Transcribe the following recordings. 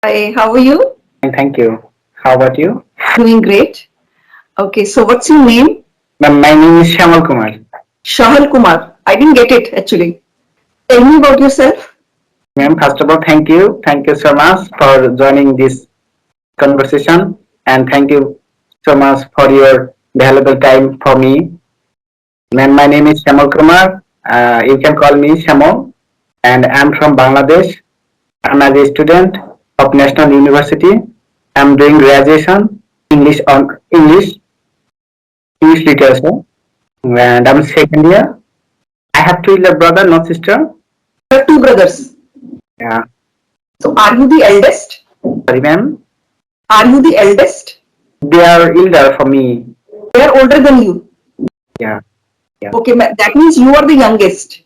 Hi, how are you? Fine, thank you. How about you? Doing great. Okay, so what's your name? My name is Shamal Kumar. Shahal Kumar. I didn't get it actually. Tell me about yourself. Ma'am, first of all, thank you. Thank you so much for joining this conversation, and thank you so much for your valuable time for me. Ma'am, my name is Shamal Kumar. You can call me Shamal, and I'm from Bangladesh. I'm a student of National University. I'm doing graduation English on English literature, and I'm second year. I have two elder brother, no sister. You have two brothers. Yeah. So are you the eldest? Sorry, ma'am. Are you the eldest? They are elder for me. They are older than you. Yeah. Yeah. Okay, that means you are the youngest.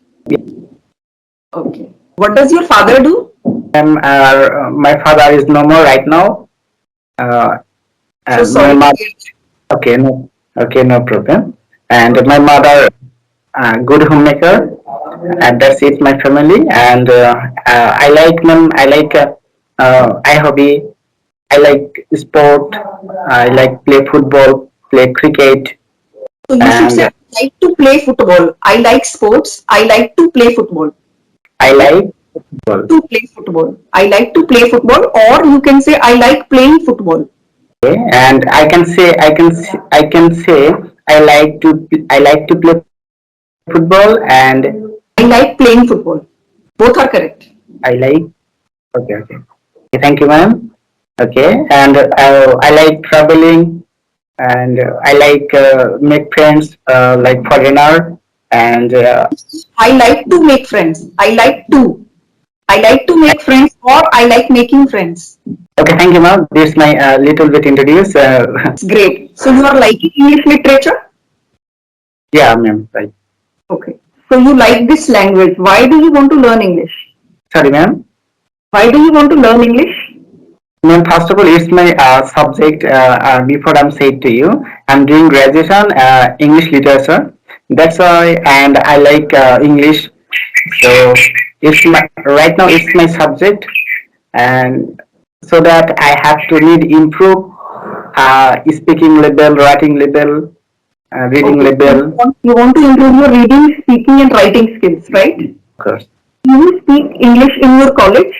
Okay. What does your father do? My father is no more right now. Uh, So and my sorry to mother. hear that. Okay, no. Okay, no problem. And my mother, good homemaker. And that's it. My family. And I like ma'am. I like. I hobby. I like sport. I like play football, play cricket, So you should say and I like to play football. I like sports. I like to play football. I Okay? like football. To play football. I like to play football, or you can say I like playing football. Okay, and I can say I like to play football and I like playing football. Both are correct. I like okay. Thank you, ma'am. Okay, and I like traveling and I like make friends like foreigner and I like to make friends. I like to. I like to make friends, or I like making friends. okay. Thank you, ma'am. This is my little bit introduce. It's great. So you are liking English literature? Yeah, ma'am. Right. Okay. So you like this language. Why do you want to learn English? Sorry, ma'am. Why do you want to learn English? Ma'am, first of all, it's my subject. Before I'm said to you, I'm doing graduation English literature. That's why, and I like English. So it's my right now. It's my subject, and so that I have to need improve speaking level, writing level, reading Okay. So level. you want to improve your reading, speaking, and writing skills, right? Of course. Do you speak English in your college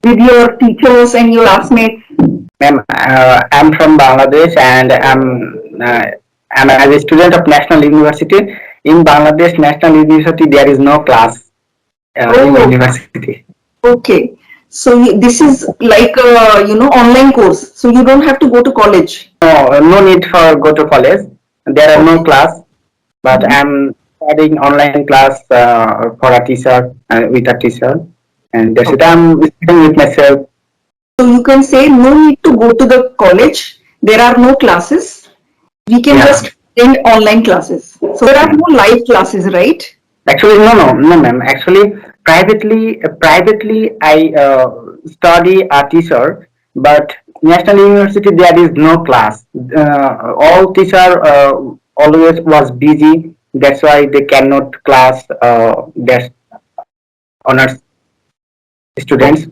with your teachers and your classmates? Ma'am, I'm from Bangladesh and I'm as a student of National University. In Bangladesh National University, there is no class in Oh, university. okay. So this is like a online course. So you don't have to go to college. No need for go to college. There are no Okay. class, but Mhm. I'm studying online class for a teacher with a teacher, and that's it. Okay. I'm studying with myself. So you can say no need to go to the college. There are no classes. We can Yeah. just attend online classes. So there are Yeah. no live classes, right? Actually, no, ma'am. Actually, privately, I study a teacher, but National University there is no class. All teacher always was busy. That's why they cannot class their honors Okay. students.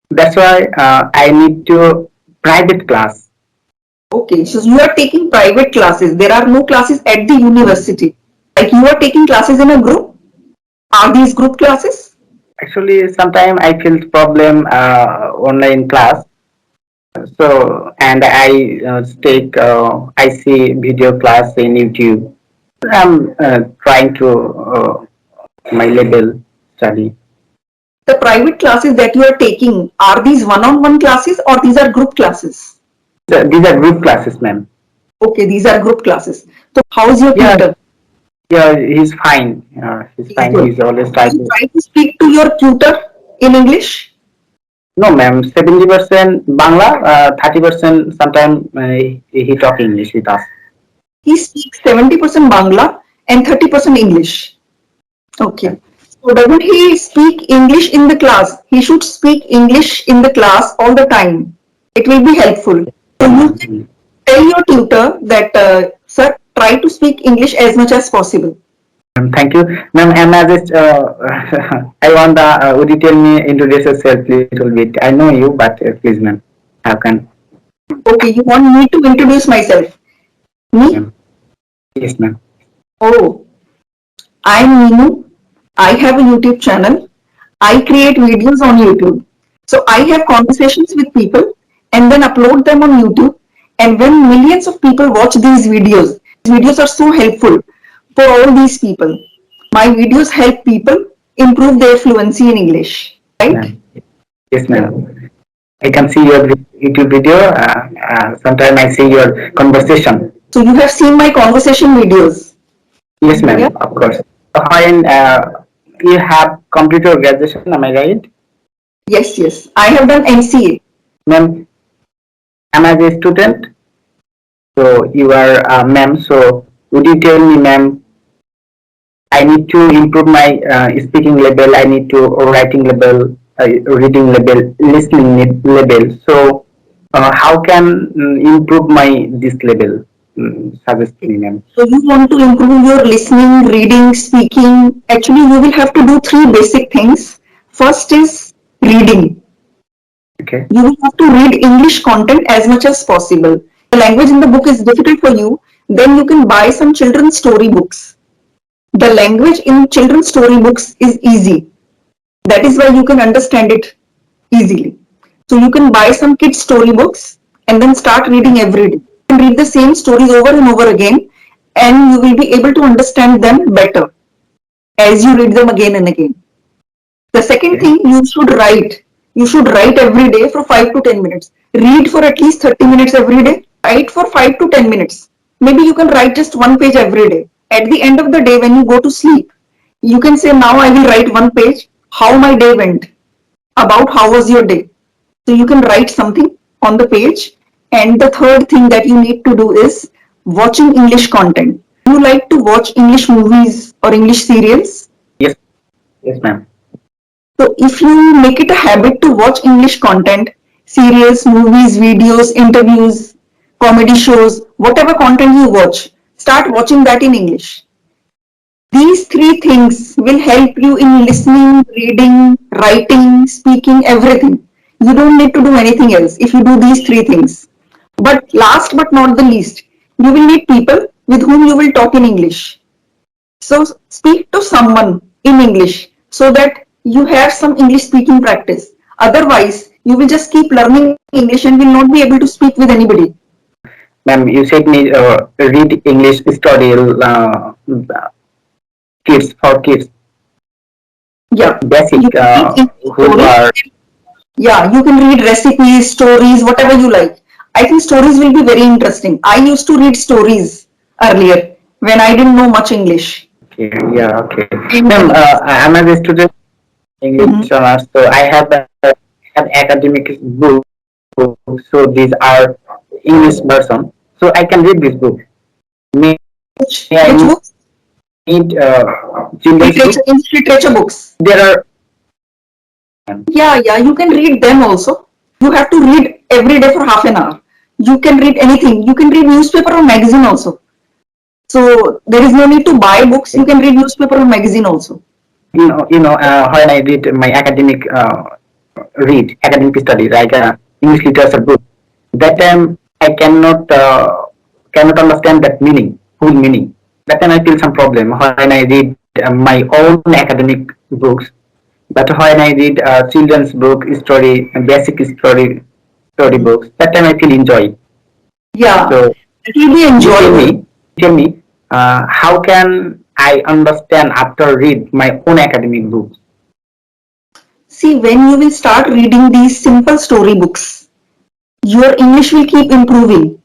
That's why I need to private class. Okay. So you are taking private classes. There are no classes at the university. Like you are taking classes in a group. Are these group classes? Actually, sometimes I feel problem online class. So, and I take, I see video class in YouTube. I'm trying to my level study. The private classes that you are taking, are these one-on-one classes or these are group classes? These are group classes, ma'am. Okay, these are group classes. So how's your Yeah, tutor? yeah, he's fine. He's He's fine. good. He's always Do trying you to. try to speak to your tutor in English? No, ma'am. 70% Bangla, 30% sometimes he talk English with us. He speaks 70% Bangla and 30% English. Yeah. Okay. So doesn't he speak English in the class? He should speak English in the class all the time. It will be helpful. So Yeah, you ma'am. can tell your tutor that, sir, try to speak English as much as possible. Thank you, ma'am. And I just, I want would you tell me introduce yourself a little bit? I know you, but please, ma'am, how can, Okay, you want me to introduce myself? Me? ma'am? Yes, ma'am. Oh, I'm Meenu. I have a YouTube channel. I create videos on YouTube. So I have conversations with people and then upload them on YouTube. And when millions of people watch these videos are so helpful for all these people. My videos help people improve their fluency in English, right? Ma'am. Yes, Yeah. ma'am. I can see your YouTube video. Sometimes I see your conversation. So you have seen my conversation videos. Yes, Yeah. ma'am. Of course. When you have computer graduation, am I right? Yes, yes. I have done MCA. Ma'am, am I a student? So you are ma'am. So would you tell me, ma'am, I need to improve my speaking level. I need to writing level, reading level, listening level. So how can improve my this level? Suggest me, ma'am. So you want to improve your listening, reading, speaking. Actually, you will have to do three basic things. First is reading. Okay. You will have to read English content as much as possible. The language in the book is difficult for you, then you can buy some children's story books. The language in children's story books is easy. That is why you can understand it easily. So you can buy some kids' storybooks and then start reading every day. You can read the same stories over and over again, and you will be able to understand them better as you read them again and again. The second Okay. thing, you should write. You should write every day for 5 to 10 minutes. Read for at least 30 minutes every day. Write for 5 to 10 minutes. Maybe you can write just one page every day. At the end of the day, when you go to sleep, you can say, now I will write one page, how my day went, about how was your day. So you can write something on the page. And the third thing that you need to do is watching English content. You like to watch English movies or English serials? Yes. Yes, ma'am. So if you make it a habit to watch English content, serials, movies, videos, interviews, comedy shows, whatever content you watch, start watching that in English. These three things will help you in listening, reading, writing, speaking, everything. You don't need to do anything else if you do these three things. But last but not the least, you will need people with whom you will talk in English. So speak to someone in English so that you have some English speaking practice. Otherwise, you will just keep learning English and will not be able to speak with anybody. Ma'am, you said me read English story kids for kids Yeah, you basic can read English who stories. are Yeah, you can read recipes, stories, whatever you like. I think stories will be very interesting. I used to read stories earlier when I didn't know much English. okay. Yeah, okay. And Ma'am, I'm a student Mhm. English honors, so I have academic book. So these are English version. So I can read this book. May I need Which books? children's book? Literature, English literature books. There are Yeah, yeah, you can read them also. You have to read every day for half an hour. You can read anything. You can read newspaper or magazine also. So there is no need to buy books. You can read newspaper or magazine also. when I read my academic study like English literature book. That time I cannot understand that meaning, full meaning. That time I feel some problem when I read my own academic books. But when I read children's book, story, basic story books, that time I feel enjoy. Yeah, So it will be you enjoyable. tell me, how can I understand after read my own academic books? See, when you will start reading these simple story books, your English will keep improving,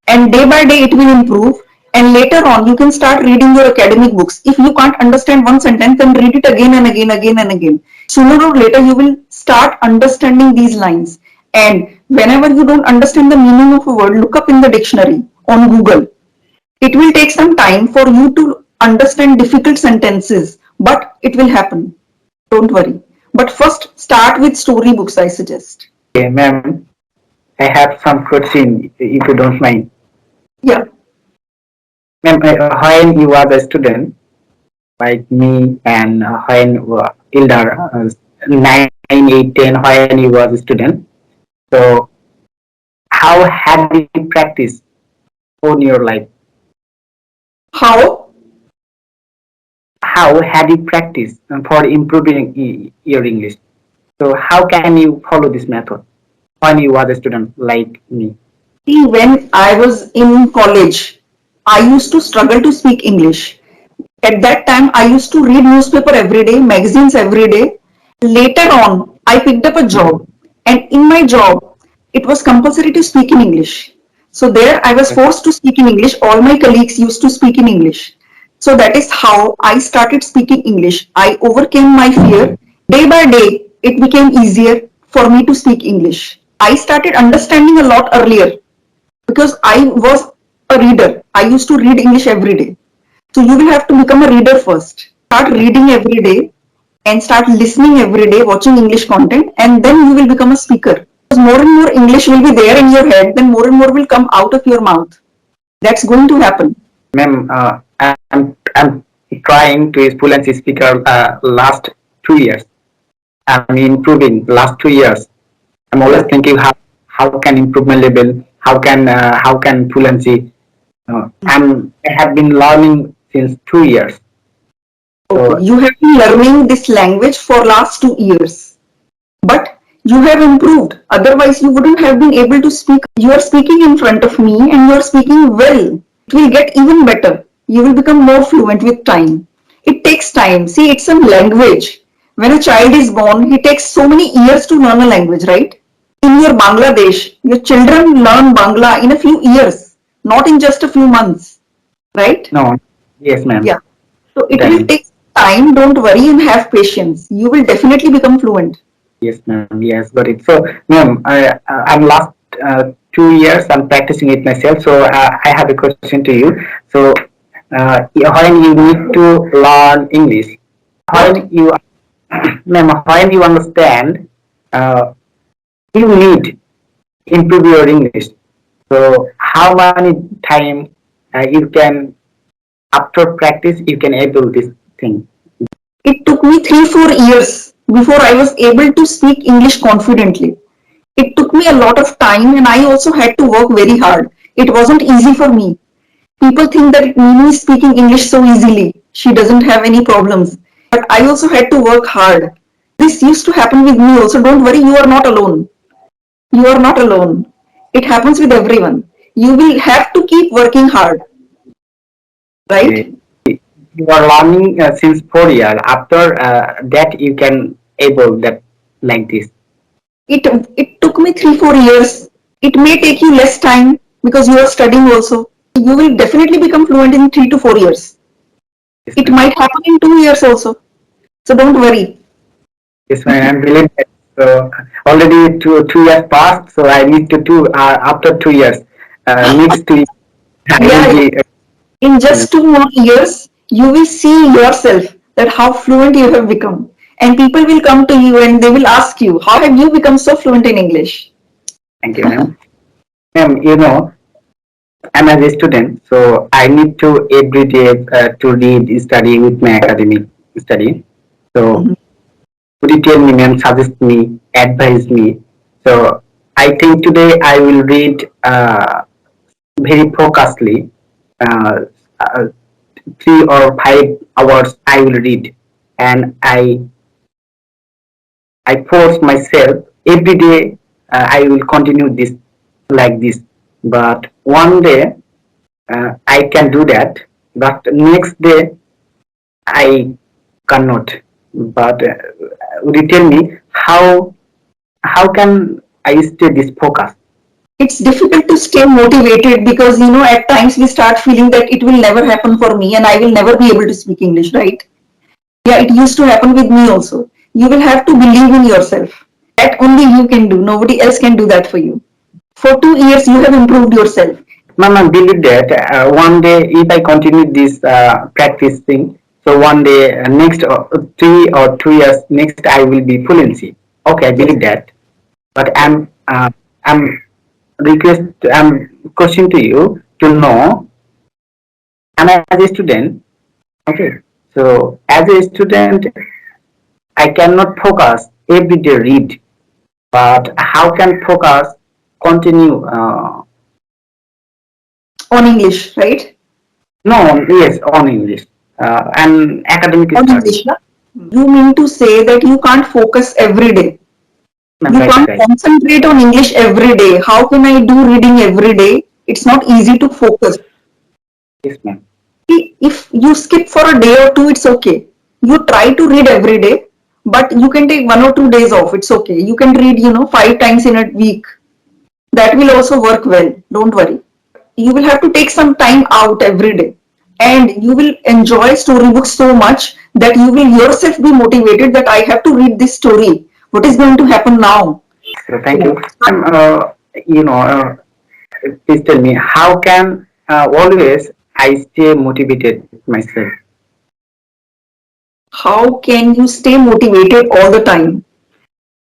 and day by day it will improve. And later on, you can start reading your academic books. If you can't understand one sentence, then read it again and again, again and again. Sooner or later, you will start understanding these lines. And whenever you don't understand the meaning of a word, look up in the dictionary on Google. It will take some time for you to understand difficult sentences, but it will happen. Don't worry. But first, start with storybooks, I suggest. Okay, ma'am, I have some question if you don't mind. Yeah. Ma'am, when you was a student, like me, and when elder 9, 8, 10, when he was a student. So how have you practiced on your life? How? How have you practiced for improving your English? So how can you follow this method when you was a student like me? See, when I was in college, I used to struggle to speak English. At that time, I used to read newspaper every day, magazines every day. Later on, I picked up a job, and in my job, it was compulsory to speak in English. So there, I was forced to speak in English. All my colleagues used to speak in English. So that is how I started speaking English. I overcame my fear. Day by day, it became easier for me to speak English. I started understanding a lot earlier because I was a reader. I used to read English every day. So you will have to become a reader first. Start reading every day and start listening every day, watching English content, and then you will become a speaker. Because more and more English will be there in your head, then more and more will come out of your mouth. That's going to happen. Ma'am, I'm trying to be fluency speaker last 2 years. I'm improving last 2 years. I'm always Yeah. thinking how can improve my level, how can fluency. I have been learning since 2 years. Okay. So You have been learning this language for last 2 years, but you have improved. Otherwise, you wouldn't have been able to speak. You are speaking in front of me and you are speaking well. It will get even better. You will become more fluent with time. It takes time. See, it's a language. When a child is born, he takes so many years to learn a language, right? In your Bangladesh, your children learn Bangla in a few years, not in just a few months, right? no, yes, ma'am. Yeah. So it will Time. take time. Don't worry and have patience. You will definitely become fluent. Yes, ma'am. Yes, got it. So, ma'am, I'm last 2 years. I'm practicing it myself. So, I have a question to you. So, when you need to learn English, What? when you, ma'am, when you understand, uh, you need improve your English. So, how many time you can after practice you can able this thing? It took me 3, 4 years before I was able to speak English confidently. It took me a lot of time and I also had to work very hard. It wasn't easy for me. People think that Mimi is speaking English so easily. She doesn't have any problems. But I also had to work hard. This used to happen with me also. Don't worry, you are not alone. You are not alone. It happens with everyone. You will have to keep working hard, right? You are learning since 4 years. After that, you can able that like this. It it took me 3, 4 years. It may take you less time because you are studying also. You will definitely become fluent in 3 to 4 years. Yes, It ma'am. might happen in 2 years also. So don't worry. Yes, ma'am. I'm believe that. So already 2 years passed. So I need to do after 2 years. Next 2 years, I will Yeah, be. in Uh, just 2 more years, you will see yourself that how fluent you have become. And people will come to you and they will ask you, how have you become so fluent in English? Thank you, ma'am. Ma'am, you know, I'm as a student, so I need to every day to read, study with my academic study. So Mhm. could you tell me, ma'am, suggest me, advise me? So I think today I will read very focusedly. Uh, uh, 3 or 5 hours I will read, and I force myself every day. I will continue this like this, but one day I can do that, but next day I cannot. But would you tell me how can I stay this focus? It's difficult to stay motivated because, at times we start feeling that it will never happen for me and I will never be able to speak English, right? Yeah, it used to happen with me also. You will have to believe in yourself. That only you can do. Nobody else can do that for you. For 2 years, you have improved yourself. Mama, believe that one day if I continue this practice thing, so one day next 3 or 2 years next I will be fluency. Okay, I Yes. believe that. But Yeah. I'm request I'm question to you to know. I'm as a student. Okay, So as a student, I cannot focus every day read, but how can focus continue? On English, right? No, yes, on English and academic On study. English, na? You mean to say that you can't focus every day. Ma'am, You right, can't right. concentrate on English every day. How can I do reading every day? It's not easy to focus. Yes, ma'am. If you skip for a day or two, it's okay. You try to read every day, but you can take 1 or 2 days off. It's okay. You can read, 5 times in a week. That will also work well. Don't worry. You will have to take some time out every day. And you will enjoy storybooks so much that you will yourself be motivated that I have to read this story. What is going to happen now? So thank you. So, Ma'am, you know, please tell me how can always I stay motivated myself? how can you stay motivated all the time?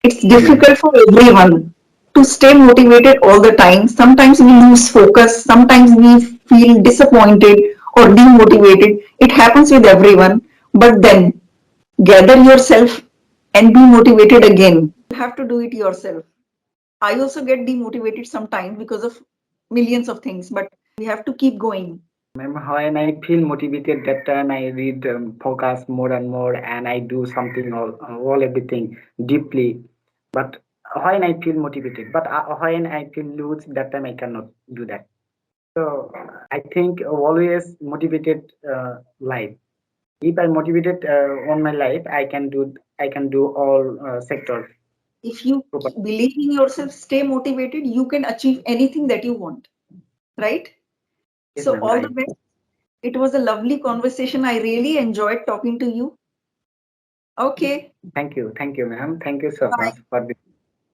It's Yes, ma'am. difficult for everyone to stay motivated all the time. Sometimes we lose focus, sometimes we feel disappointed or demotivated. It happens with everyone. But then gather yourself and be motivated again. You have to do it yourself. I also get demotivated sometimes because of millions of things, but we have to keep going. Ma'am, when I feel motivated, that time I read focus more and more, and I do something all everything deeply. But when I feel motivated, but when I feel loose, that time I cannot do that. So I think always motivated life. If I motivated on my life, I can do all sectors If you properly. believe in yourself, stay motivated, you can achieve anything that you want, right? Yes, So, ma'am. all the Right. best. It was a lovely conversation. I really enjoyed talking to you. Okay, Thank you, ma'am. Thank you so bye. much for this.